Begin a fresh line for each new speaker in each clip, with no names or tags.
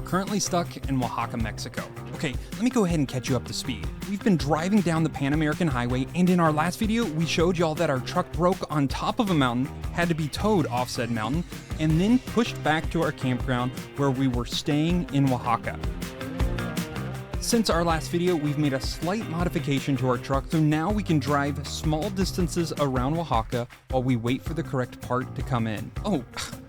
currently stuck in Oaxaca, Mexico. Okay, let me go ahead and catch you up to speed. We've been driving down the Pan American Highway, and in our last video, we showed y'all that our truck broke on top of a mountain, had to be towed off said mountain, and then pushed back to our campground where we were staying in Oaxaca. Since our last video, we've made a slight modification to our truck, so now we can drive small distances around Oaxaca while we wait for the correct part to come in. Oh,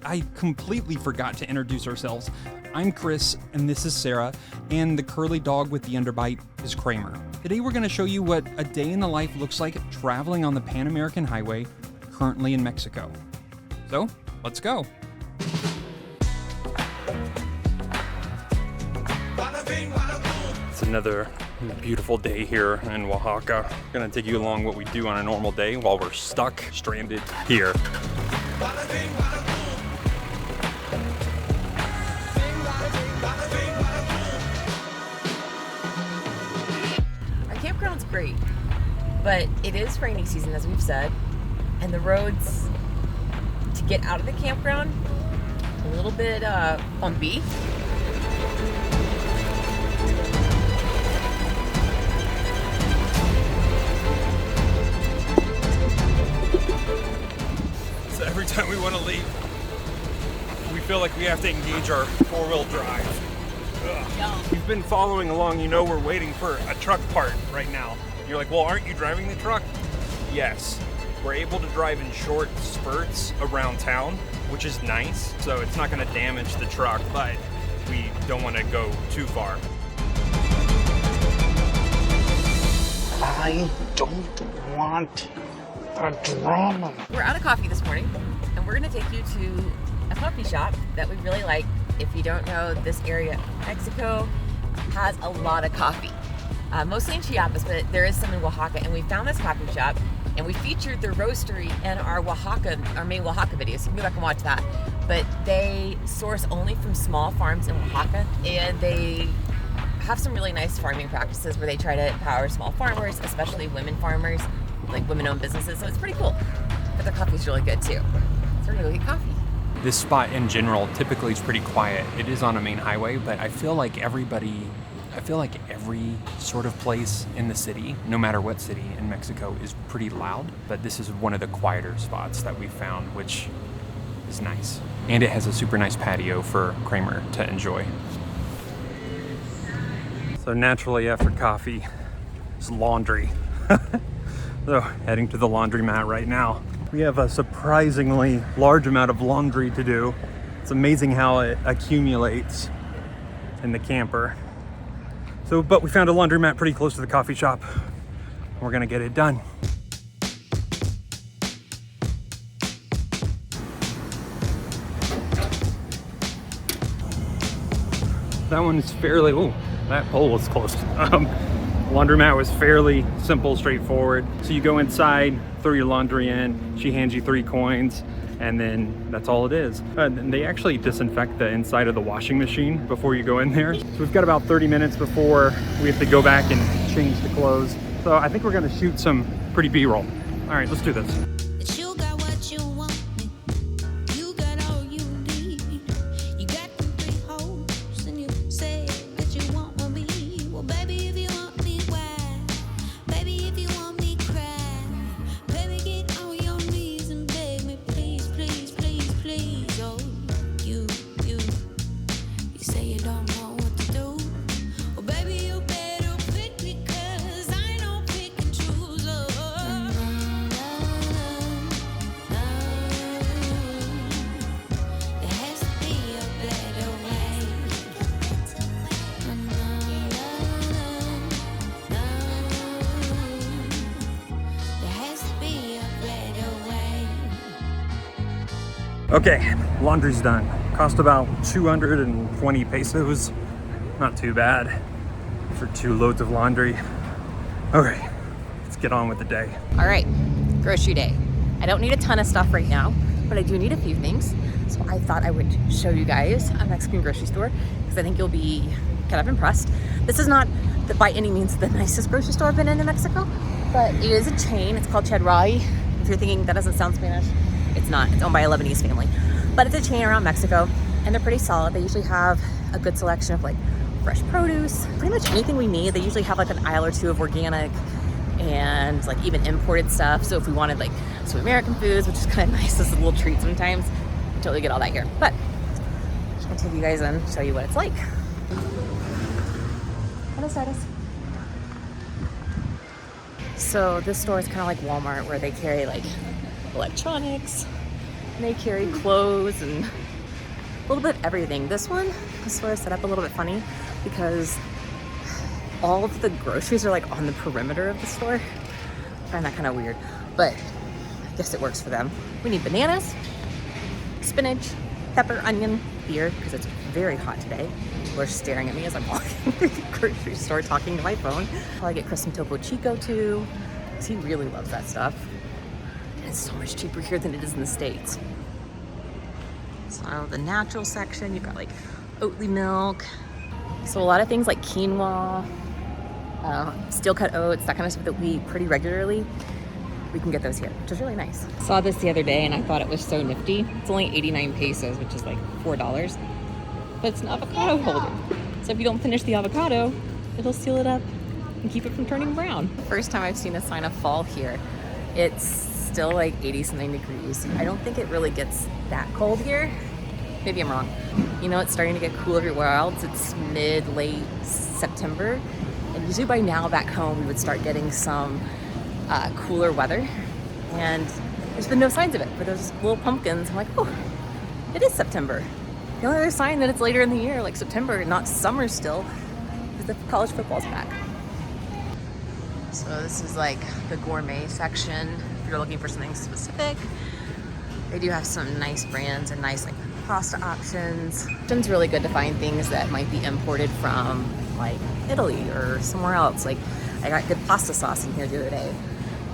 I completely forgot to introduce ourselves. I'm Chris, and this is Sara, and the curly dog with the underbite is Kramer. Today we're going to show you what a day in the life looks like traveling on the Pan American Highway, currently in Mexico. So, let's go. It's another beautiful day here in Oaxaca. I'm gonna take you along what we do on a normal day while we're stuck, stranded here.
Our campground's great, but it is rainy season, as we've said, and the roads to get out of the campground a little bit bumpy.
So every time we want to leave, we feel like we have to engage our four-wheel drive.
Yeah.
You've been following along, you know we're waiting for a truck part right now. You're like, well, aren't you driving the truck? Yes. We're able to drive in short spurts around town, which is nice. So it's not going to damage the truck, but we don't want to go too far.
I don't want the drama.
We're out of coffee this morning, and we're gonna take you to a coffee shop that we really like. If you don't know, this area of Mexico has a lot of coffee. Mostly in Chiapas, but there is some in Oaxaca, and we found this coffee shop, and we featured their roastery in our main Oaxaca video, so you can go back and watch that. But they source only from small farms in Oaxaca, and they have some really nice farming practices where they try to empower small farmers, especially women farmers, like women-owned businesses, so it's pretty cool. But their coffee's really good too. So we're gonna go get coffee.
This spot in general typically is pretty quiet. It is on a main highway, but I feel like every sort of place in the city, no matter what city in Mexico, is pretty loud. But this is one of the quieter spots that we found, which is nice. And it has a super nice patio for Kramer to enjoy. So naturally after coffee is laundry. So heading to the laundromat right now. We have a surprisingly large amount of laundry to do. It's amazing how it accumulates in the camper. So, but we found a laundromat pretty close to the coffee shop. We're gonna get it done. That one is fairly, oh, that pole was close. Laundromat was fairly simple, straightforward. So you go inside, throw your laundry in, she hands you 3 coins, and then that's all it is. And they actually disinfect the inside of the washing machine before you go in there. So we've got about 30 minutes before we have to go back and change the clothes. So I think we're gonna shoot some pretty B-roll. All right, let's do this. Okay, laundry's done. Cost about 220 pesos. Not too bad for 2 loads of laundry. Okay, let's get on with the day.
All right, grocery day. I don't need a ton of stuff right now, but I do need a few things. So I thought I would show you guys a Mexican grocery store because I think you'll be kind of impressed. This is not by any means the nicest grocery store I've been in Mexico, but it is a chain. It's called Chedraui. If you're thinking that doesn't sound Spanish, it's not. It's owned by a Lebanese family, but it's a chain around Mexico, and they're pretty solid. They usually have a good selection of like fresh produce, pretty much anything we need. They usually have like an aisle or two of organic and like even imported stuff. So if we wanted like some American foods, which is kind of nice, this is a little treat sometimes, you totally get all that here. But I'm just gonna take you guys in, show you what it's like. Hello, Sara. So this store is kind of like Walmart, where they carry like electronics, and they carry clothes and a little bit of everything. This store is set up a little bit funny because all of the groceries are like on the perimeter of the store. I find that kind of weird, but I guess it works for them. We need bananas, spinach, pepper, onion, beer, because it's very hot today. People are staring at me as I'm walking through the grocery store talking to my phone. Probably get Chris some Topo Chico too, because he really loves that stuff. And it's so much cheaper here than it is in the States. So the natural section, you've got like Oatly milk. So a lot of things like quinoa, steel cut oats, that kind of stuff that we eat pretty regularly. We can get those here, which is really nice. Saw this the other day and I thought it was so nifty. It's only 89 pesos, which is like $4, but it's an avocado holder. So if you don't finish the avocado, it'll seal it up and keep it from turning brown. First time I've seen a sign of fall here. It's still like 80-something degrees. I don't think it really gets that cold here. Maybe I'm wrong. You know, it's starting to get cool everywhere else. It's late September. And usually by now back home, we would start getting some cooler weather. And there's been no signs of it. For those little pumpkins, I'm like, oh, it is September. The only other sign that it's later in the year, like September, not summer still, is that college football's back. So this is like the gourmet section. If you're looking for something specific, they do have some nice brands and nice like pasta options. It's really good to find things that might be imported from like Italy or somewhere else. Like I got good pasta sauce in here the other day.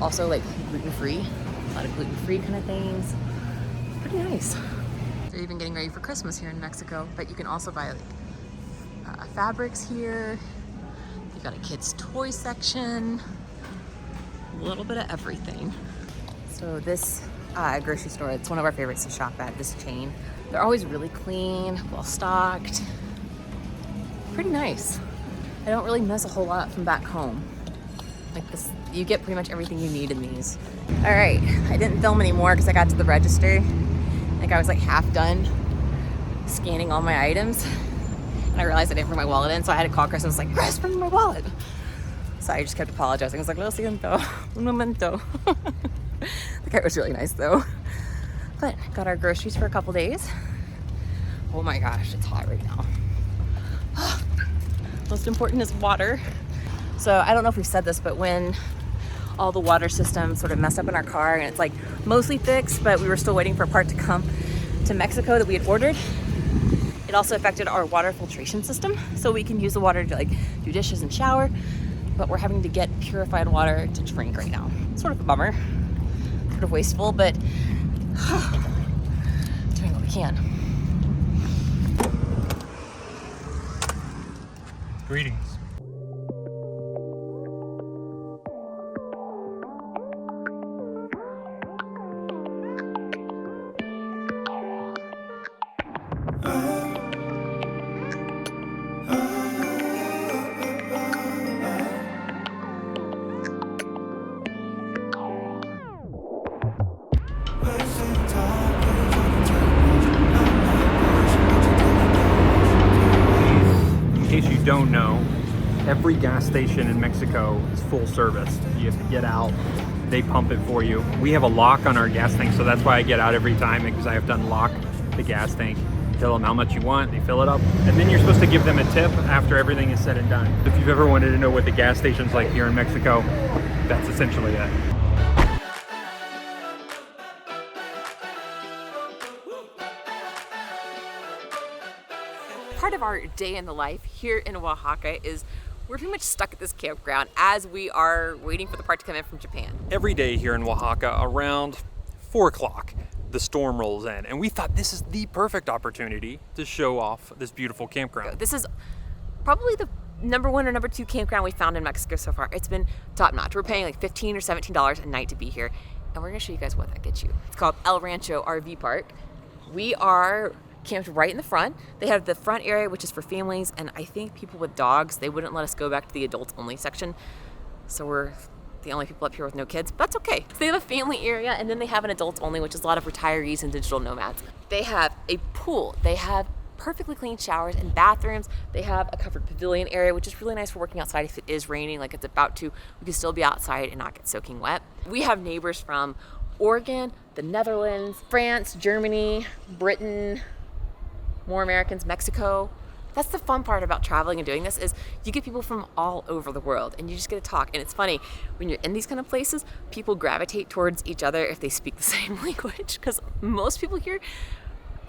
Also like gluten-free, a lot of gluten-free kind of things. Pretty nice. They're even getting ready for Christmas here in Mexico, but you can also buy like fabrics here. You've got a kids' toy section, a little bit of everything. So this grocery store, it's one of our favorites to shop at, this chain. They're always really clean, well stocked, pretty nice. I don't really miss a whole lot from back home. Like this, you get pretty much everything you need in these. All right, I didn't film anymore because I got to the register. I think I was like half done scanning all my items. And I realized I didn't bring my wallet in, so I had to call Chris and I was like, Chris, bring my wallet. So I just kept apologizing. I was like, lo siento, un momento. The guy was really nice though. But got our groceries for a couple days. Oh my gosh, it's hot right now. Most important is water. So I don't know if we've said this, but when all the water systems sort of messed up in our car and it's like mostly fixed, but we were still waiting for a part to come to Mexico that we had ordered, it also affected our water filtration system. So we can use the water to like do dishes and shower, but we're having to get purified water to drink right now. It's sort of a bummer, sort of wasteful, but doing what we can.
Greetings. In case you don't know, every gas station in Mexico is full service. You have to get out, they pump it for you. We have a lock on our gas tank, so that's why I get out every time, because I have to unlock the gas tank. Tell them how much you want, they fill it up, and then you're supposed to give them a tip after everything is said and done. If you've ever wanted to know what the gas station's like here in Mexico, that's essentially it.
Part of our day in the life here in Oaxaca is we're pretty much stuck at this campground as we are waiting for the part to come in from Japan.
Every day here in Oaxaca around 4 o'clock, the storm rolls in, and we thought this is the perfect opportunity to show off this beautiful campground.
This is probably the #1 or #2 campground we found in Mexico so far. It's been top notch. We're paying like $15 or $17 a night to be here, and we're gonna show you guys what that gets you. It's called El Rancho RV Park. We are camped right in the front. They have the front area, which is for families, and I think people with dogs, they wouldn't let us go back to the adults only section. So we're the only people up here with no kids, but that's okay. So they have a family area, and then they have an adults only, which is a lot of retirees and digital nomads. They have a pool. They have perfectly clean showers and bathrooms. They have a covered pavilion area, which is really nice for working outside if it is raining, like it's about to. We can still be outside and not get soaking wet. We have neighbors from Oregon, the Netherlands, France, Germany, Britain, more Americans, Mexico. That's the fun part about traveling and doing this is you get people from all over the world and you just get to talk. And it's funny, when you're in these kind of places, people gravitate towards each other if they speak the same language, because most people here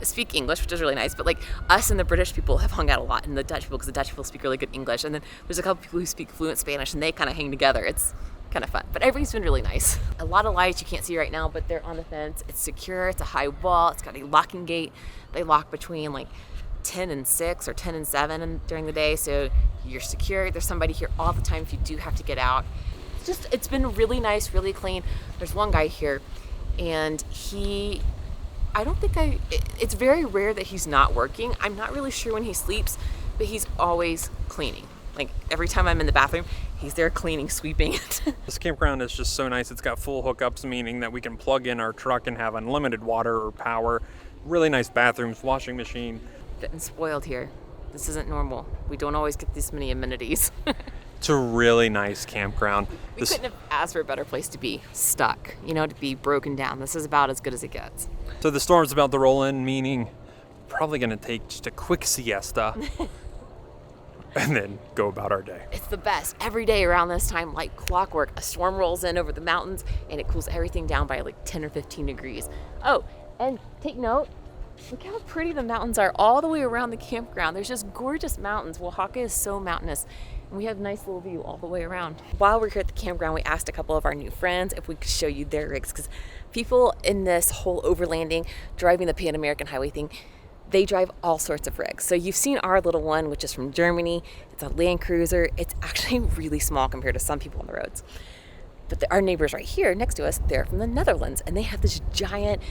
speak English, which is really nice, but like us and the British people have hung out a lot, and the Dutch people, because the Dutch people speak really good English, and then there's a couple people who speak fluent Spanish and they kind of hang together. It's kind of fun, but everything's been really nice. A lot of lights you can't see right now, but they're on the fence. It's secure, it's a high wall, it's got a locking gate. They lock between like 10 and 6 or 10 and 7 during the day, so you're secure. There's somebody here all the time if you do have to get out. It's been really nice, really clean. There's one guy here, and it's very rare that he's not working. I'm not really sure when he sleeps, but he's always cleaning. Like every time I'm in the bathroom, he's there cleaning, sweeping.
This campground is just so nice. It's got full hookups, meaning that we can plug in our truck and have unlimited water or power. Really nice bathrooms, washing machine.
Getting spoiled here. This isn't normal. We don't always get this many amenities.
It's a really nice campground.
We couldn't have asked for a better place to be stuck, to be broken down. This is about as good as it gets.
So the storm's about to roll in, meaning probably gonna take just a quick siesta and then go about our day.
It's the best. Every day around this time, like clockwork, a storm rolls in over the mountains and it cools everything down by like 10 or 15 degrees. Oh, and take note, look how pretty the mountains are all the way around the campground. There's just gorgeous mountains. Oaxaca is so mountainous, and we have a nice little view all the way around. While we're here at the campground, we asked a couple of our new friends if we could show you their rigs, because people in this whole overlanding, driving the Pan American Highway thing, they drive all sorts of rigs. So you've seen our little one, which is from Germany. It's a Land Cruiser. It's actually really small compared to some people on the roads. But our neighbors right here next to us, they're from the Netherlands, and they have this giant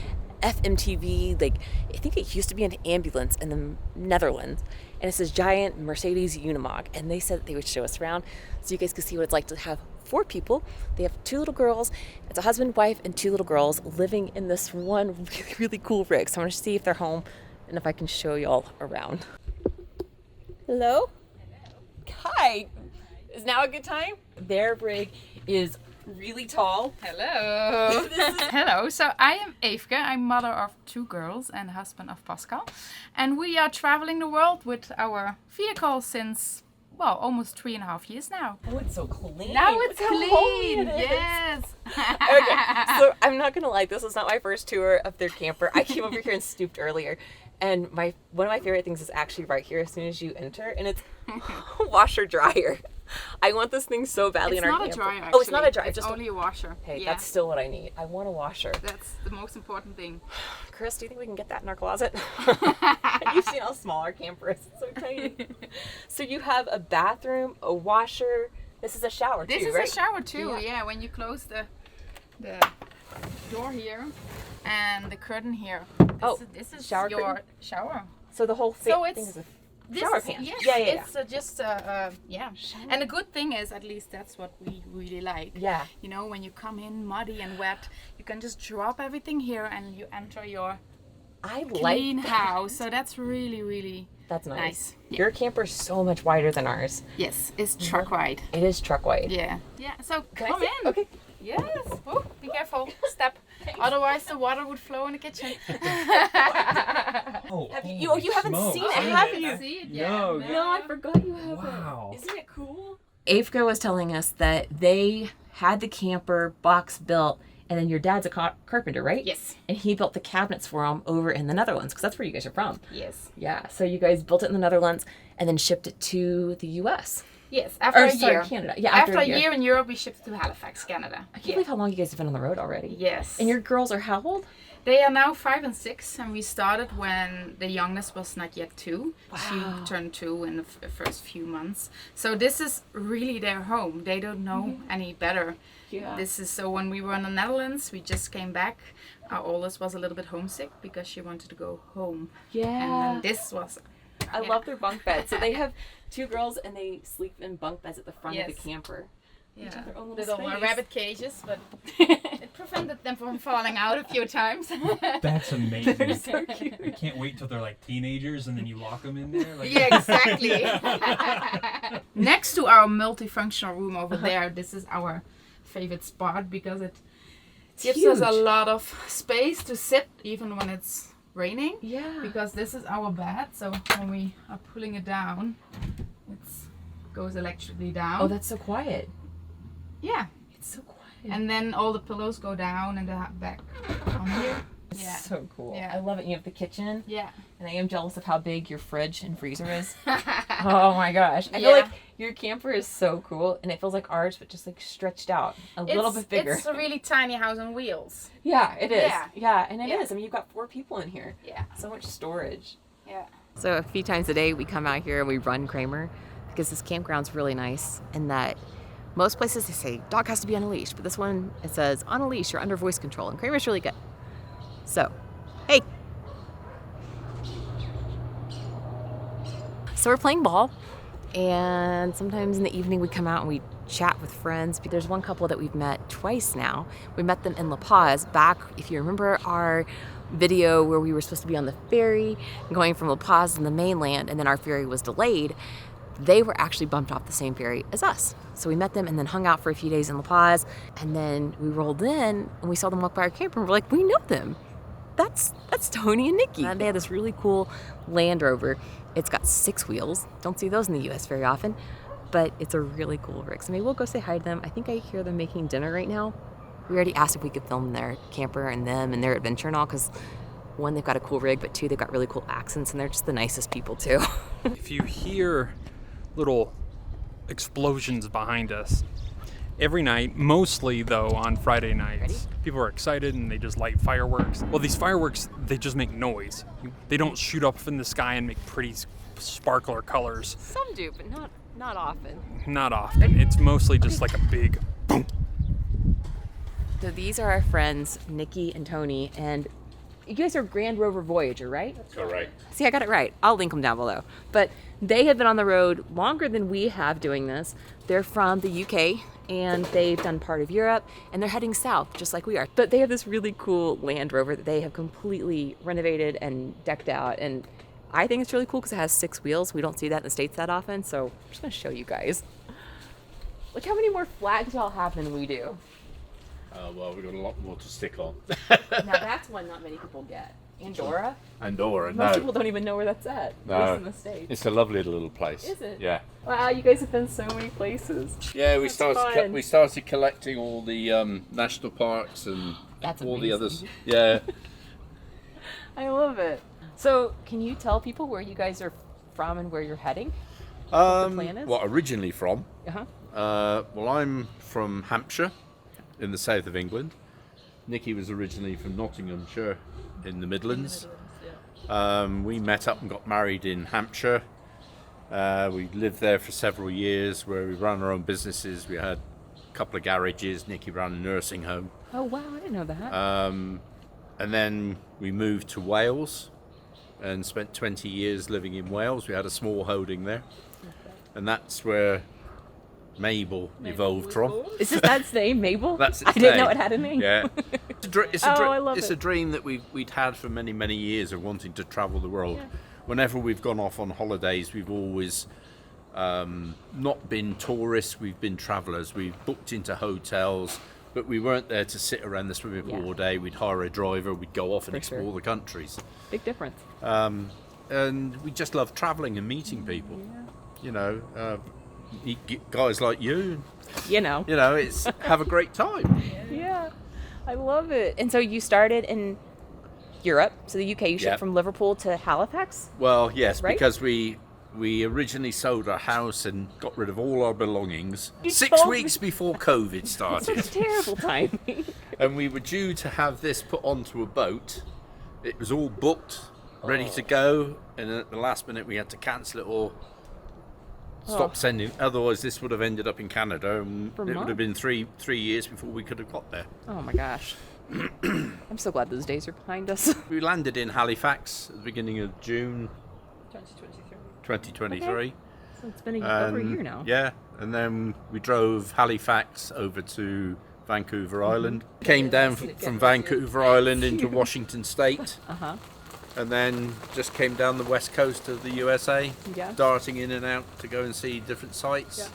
FMTV, I think it used to be an ambulance in the Netherlands, and it's this giant Mercedes Unimog, and they said that they would show us around so you guys could see what it's like to have 4 people. They have 2 little girls. It's a husband, wife, and 2 little girls living in this one really, really cool rig. So I'm gonna see if they're home and if I can show y'all around. Hello? Hi. Is now a good time? Their rig is really tall.
Hello. Hello. So I am Evke. I'm mother of 2 girls and husband of Pascal. And we are traveling the world with our vehicle since, almost 3.5 years now.
Oh, it's so clean.
Now it's
Look how
clean.
it is.
Yes.
Okay. So I'm not going to lie. This is not my first tour of their camper. I came over here and stooped earlier. And one of my favorite things is actually right here as soon as you enter. And it's washer dryer. I want this thing so badly in our camper.
It's not a dryer, actually.
Oh, it's not a dryer.
It's just only a washer.
Hey, that's still what I need. I want a washer.
That's the most important thing.
Chris, do you think we can get that in our closet? You've seen how small our camper is. It's so tiny. So you have a bathroom, a washer. This is a shower too, right?
This is a shower too, yeah. When you close the door here and the curtain here. This is
shower
your
curtain?
shower.
So the whole thing is a shower pan.
Yes,
Yeah.
it's And the good thing is, at least that's what we really like.
Yeah.
When you come in muddy and wet, you can just drop everything here and you enter your clean house. So that's really, really
that's nice.
Yeah.
Your camper's so much wider than ours.
Yes, it's truck wide.
It is truck wide.
Yeah. So
Can
come
I
in.
Okay.
Yes. Oh, be careful. Step. Otherwise, the water would flow in the kitchen.
You haven't seen it, have you?
See it?
No.
No, I forgot you haven't.
Wow.
Isn't it cool? Avka was telling us that they had the camper box built, and then your dad's a carpenter, right?
Yes.
And he built the cabinets for them over in the Netherlands, because that's where you guys are from.
Yes.
Yeah, so you guys built it in the Netherlands and then shipped it to the U.S.
Yes, after a year.
Canada. Yeah,
after a year in Europe, we shipped to Halifax, Canada.
I can't believe how long you guys have been on the road already.
Yes.
And your girls are how old?
They are now 5 and 6, and we started when the youngest was not yet 2.
Wow.
She turned 2 in the first few months. So this is really their home. They don't know any better.
Yeah.
This is so when we were in the Netherlands, we just came back. Our oldest was a little bit homesick because she wanted to go home.
Yeah.
And then this was.
I love their bunk beds. So they have 2 girls and they sleep in bunk beds at the front of the camper. Each have their own little space.
rabbit cages, but it prevented them from falling out a few times.
That's amazing.
They're so cute.
I can't wait till they're like teenagers and then you lock them in there. Like...
Yeah, exactly. Next to our multifunctional room over there, this is our favorite spot because it gives us a lot of space to sit even when it's raining.
Yeah.
Because this is our bed, so when we are pulling it down, it goes electrically down.
Oh, that's so quiet.
Yeah.
It's so quiet.
And then all the pillows go down and they're back on here.
It's
Yeah.
so cool.
Yeah.
I love it. You have the kitchen.
Yeah.
And I am jealous of how big your fridge and freezer is. Oh my gosh. I feel
Yeah.
like your camper is so cool and it feels like ours, but just like stretched out a little bit bigger.
It's a really tiny house on wheels.
Yeah, it is.
Yeah.
Yeah, and it
Yeah.
is. I mean, you've got 4 people in here.
Yeah.
So much storage.
Yeah.
So a few times a day we come out here and we run Kramer because this campground's really nice in that most places they say dog has to be on a leash, but this one it says on a leash, you're under voice control, and Kramer's really good. So, hey. So we're playing ball, and sometimes in the evening we come out and we chat with friends. There's one couple that we've met twice now. We met them in La Paz back, if you remember our video where we were supposed to be on the ferry going from La Paz to the mainland, and then our ferry was delayed. They were actually bumped off the same ferry as us. So we met them and then hung out for a few days in La Paz, and then we rolled in and we saw them walk by our camper and we're like, we know them. That's Tony and Nikki. And they had this really cool Land Rover. It's got 6 wheels. Don't see those in the US very often, but it's a really cool rig. So maybe we'll go say hi to them. I think I hear them making dinner right now. We already asked if we could film their camper and them and their adventure and all, because 1, they've got a cool rig, but 2, they've got really cool accents and they're just the nicest people too.
If you hear little explosions behind us, every night, mostly though on Friday nights, people are excited and they just light fireworks. Well, these fireworks, they just make noise. They don't shoot up in the sky and make pretty sparkler colors.
Some do, but not often.
Not often. It's mostly just like a big boom.
So these are our friends, Nikki and Tony, and you guys are Grand Rover Voyager, right?
Correct.
See, I got it right. I'll link them down below. But they have been on the road longer than we have doing this. They're from the UK, and they've done part of Europe, and they're heading south, just like we are. But they have this really cool Land Rover that they have completely renovated and decked out, and I think it's really cool because it has 6 wheels. We don't see that in the States that often, so I'm just gonna show you guys. Look how many more flags y'all have than we do.
Well, we've got a lot more to stick on.
Now that's one not many people get. Andorra?
Andorra,
Most
no.
people don't even know where that's at. At
No.
least in the States.
It's a lovely little place.
Is it?
Yeah.
Wow, you guys have been so many places.
Yeah, we
That's
started.
fun.
We started collecting all the national parks and
That's
all the others.
amazing.
Yeah.
I love it. So, can you tell people where you guys are from and where you're heading? What the plan is?
Well, originally from.
Uh-huh.
Well, I'm from Hampshire, in the south of England. Nikki was originally from Nottinghamshire, in the Midlands. We met up and got married in Hampshire. We lived there for several years, where we ran our own businesses. We had a couple of garages. Nikki ran a nursing home.
Oh, wow, I didn't know that.
And then we moved to Wales and spent 20 years living in Wales. We had a small holding there. And that's where Mabel evolved from.
Is this dad's name, Mabel?
That's its
I didn't
name.
know it had a name.
Yeah.
I love
It's
it.
a dream that we'd had for many, many years of wanting to travel the world. Yeah. Whenever we've gone off on holidays, we've always not been tourists, we've been travelers. We've booked into hotels, but we weren't there to sit around the swimming pool all day. We'd hire a driver, we'd go off and explore the countries.
Big difference.
And we just love traveling and meeting people. You know, guys like you.
You know.
You know, it's have a great time.
Yeah, I love it. And so you started in Europe, so the UK. You shipped from Liverpool to Halifax?
Well, yes,
right?
Because we originally sold our house and got rid of all our belongings
You
6
told
weeks
me.
before COVID started.
Such terrible timing.
And we were due to have this put onto a boat. It was all booked, ready to go, and at the last minute we had to cancel it or stop sending. Otherwise, this would have ended up in Canada, and it would have been three years before we could have got there.
Oh my gosh. I'm so glad those days are behind us.
We landed in Halifax at the beginning of June 2023.
Okay. So it's been over a year now.
Yeah, and then we drove Halifax over to Vancouver Island. Came down from Vancouver Island into Washington State. And then just came down the west coast of the USA, darting in and out to go and see different sites,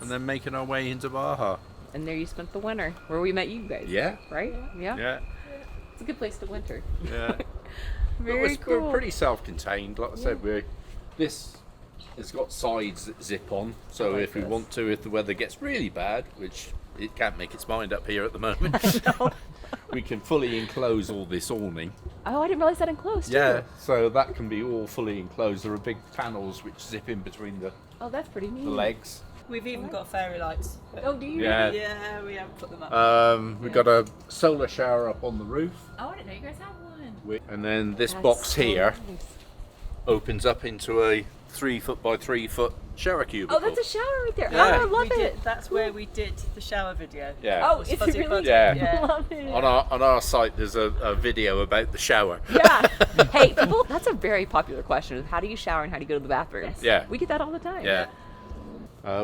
and then making our way into Baja.
And there you spent the winter, where we met you guys.
Yeah.
Right? Yeah.
Yeah.
It's a good place to winter.
Yeah.
Very cool.
We're pretty self-contained. Like I said, this has got sides that zip on, so if we want to, if the weather gets really bad, which it can't make its mind up here at the moment, we can fully enclose all this awning.
Oh, I didn't realize that enclosed too.
Yeah, so that can be all fully enclosed. There are big panels which zip in between the
that's pretty neat.
legs.
We've even got fairy lights.
Oh, do you?
Yeah.
Yeah, we haven't put them up.
We've got a solar shower up on the roof.
Oh, I didn't know you guys have one.
And then this box here opens up into a 3 foot by 3 foot shower cubicle.
Oh, that's a shower right there.
Yeah.
Oh, I love it.
That's where we did the shower video.
Yeah.
Oh, it's
Fuzzy
really?
Buddy.
Yeah.
I love it.
On our site, there's a video about the shower.
Yeah. Hey, people, that's a very popular question. How do you shower and how do you go to the bathroom?
Yeah.
We get that all the time.
Yeah.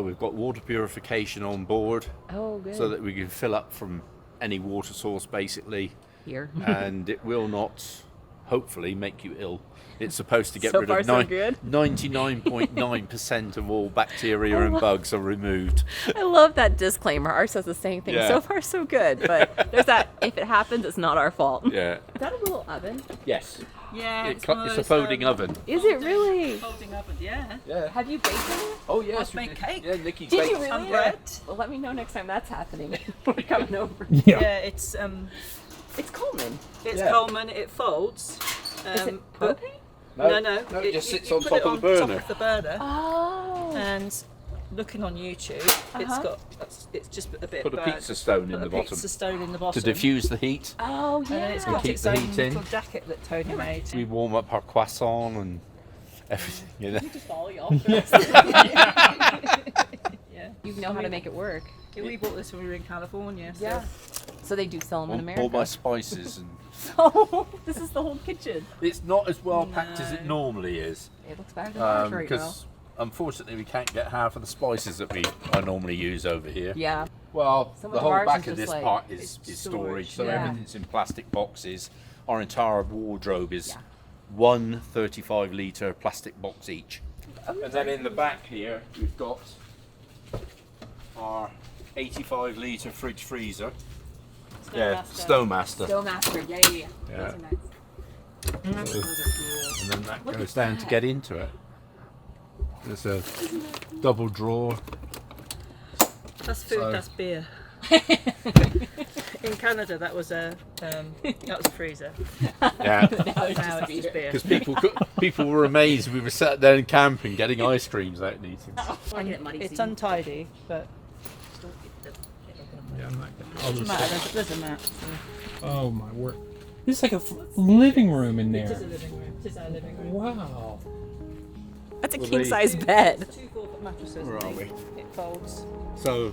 We've got water purification on board,
Oh, good.
so that we can fill up from any water source, basically,
Here.
and it will not, hopefully, make you ill. It's supposed to get
So
rid
far,
of
so good.
99.9% of all bacteria and bugs are removed.
I love that disclaimer. Ours says the same thing.
Yeah.
So far, so good. But there's that, if it happens, it's not our fault.
Yeah.
Is that a little oven?
Yes.
Yeah,
It's a folding oven.
Is it really?
Folding oven, yeah.
Yeah.
Have you baked in it?
Oh yes.
I've made cake.
Yeah, Nikki
Did
baked.
you really?
And bread.
Well, let me know next time that's happening. We're coming over.
Yeah, it's
It's Coleman.
Yeah.
Coleman. It folds.
Is it
but-
propane?
No.
It just sits
you
on
put
top
it
of the burner.
Top of the burner.
Oh.
And looking on YouTube, it's just a bit.
Put a
burnt.
pizza stone in
Put
the
a
bottom
pizza stone in the
to
bottom.
diffuse the heat.
Oh,
And
yeah.
then it's got
keep
its
the
own
heat in.
little jacket that Tony made.
We warm up our croissant and everything, you know.
Just follow y'all.
Yeah.
You know how to make it work.
Yeah, we bought this when we were in California. So.
Yeah. So they do sell them in America.
All my spices, and
Oh, this is the whole kitchen.
it's not as well packed as it normally is.
It looks better than ours right now.
Because unfortunately we can't get half of the spices that I normally use over here.
Yeah.
Well,
Some
the
of
whole
ours
back
is
of
just
this
like-
part is
it's
storage, so
yeah.
everything's in plastic boxes. Our entire wardrobe is one 35-litre plastic box each. And then in the back here we've got our 85-litre fridge freezer. Stowmaster.
Stowmaster, yeah.
Yeah.
Those are nice. Those are cool.
And then that goes down to get into it. There's a double drawer.
That's food.
So-
That's beer. In Canada, that was a freezer.
Yeah.
Now it's
Now
just
it's just beer.
Because people were amazed. We were sat down camping, getting ice creams out and eating.
I get it muddy.
It's untidy, but
Yeah, I'm not gonna. I'll
doesn't
just,
matter. There's a mat.
oh my word. This is like a living room in
It is a
there.
living room. It is our living room.
Wow.
That's a
Well,
king-size bed.
2 4-foot mattresses.
Where
I
are
think. It folds.
So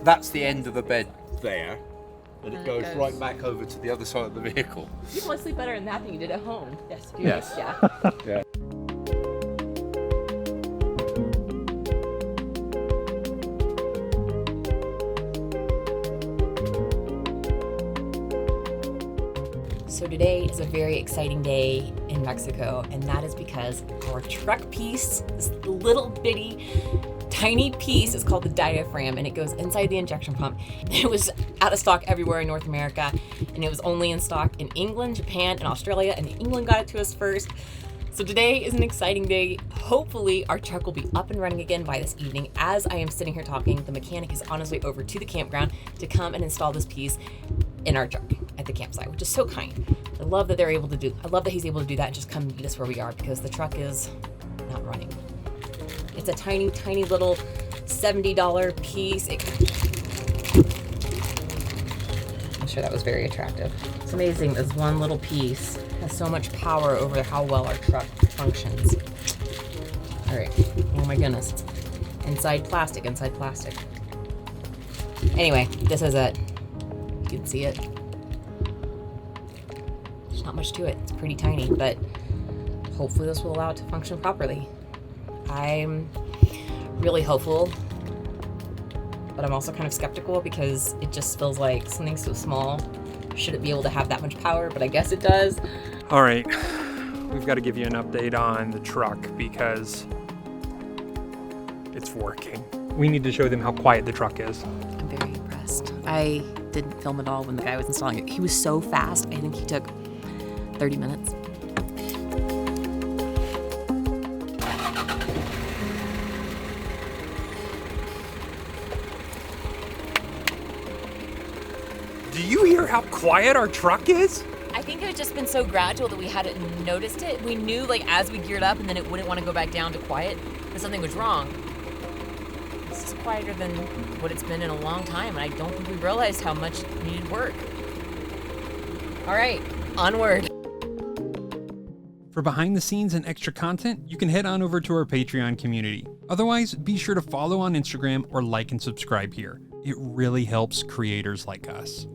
that's the end of the bed there. And it
And
goes
it goes-
right back over to the other side of the vehicle.
You probably sleep better in that than you did at home.
Yes.
Yes.
Yeah.
Yeah.
So today is a very exciting day in Mexico, and that is because our truck piece, this little bitty tiny piece, is called the diaphragm, and it goes inside the injection pump. It was out of stock everywhere in North America, and it was only in stock in England, Japan, and Australia, and England got it to us first. So today is an exciting day. Hopefully our truck will be up and running again by this evening. As I am sitting here talking, the mechanic is on his way over to the campground to come and install this piece in our truck at the campsite, which is so kind. I love that I love that he's able to do that and just come meet us where we are, because the truck is not running. It's a tiny, tiny little $70 piece. sure that was very attractive. It's amazing this one little piece has so much power over how well our truck functions. All right, oh my goodness. Inside plastic, inside plastic. Anyway, this is it. You can see it. There's not much to it. It's pretty tiny, but hopefully this will allow it to function properly. I'm really hopeful, but I'm also kind of skeptical because it just feels like something so small shouldn't be able to have that much power, but I guess it does.
All right, we've got to give you an update on the truck because it's working. We need to show them how quiet the truck is.
I'm very impressed. I didn't film at all when the guy was installing it. He was so fast. I think he took 30 minutes.
Do you hear how quiet our truck is?
I think it had just been so gradual that we hadn't noticed it. We knew like as we geared up and then it wouldn't want to go back down to quiet that something was wrong. This is quieter than what it's been in a long time, and I don't think we realized how much it needed work. All right, onward.
For behind the scenes and extra content, you can head on over to our Patreon community. Otherwise, be sure to follow on Instagram or like and subscribe here. It really helps creators like us.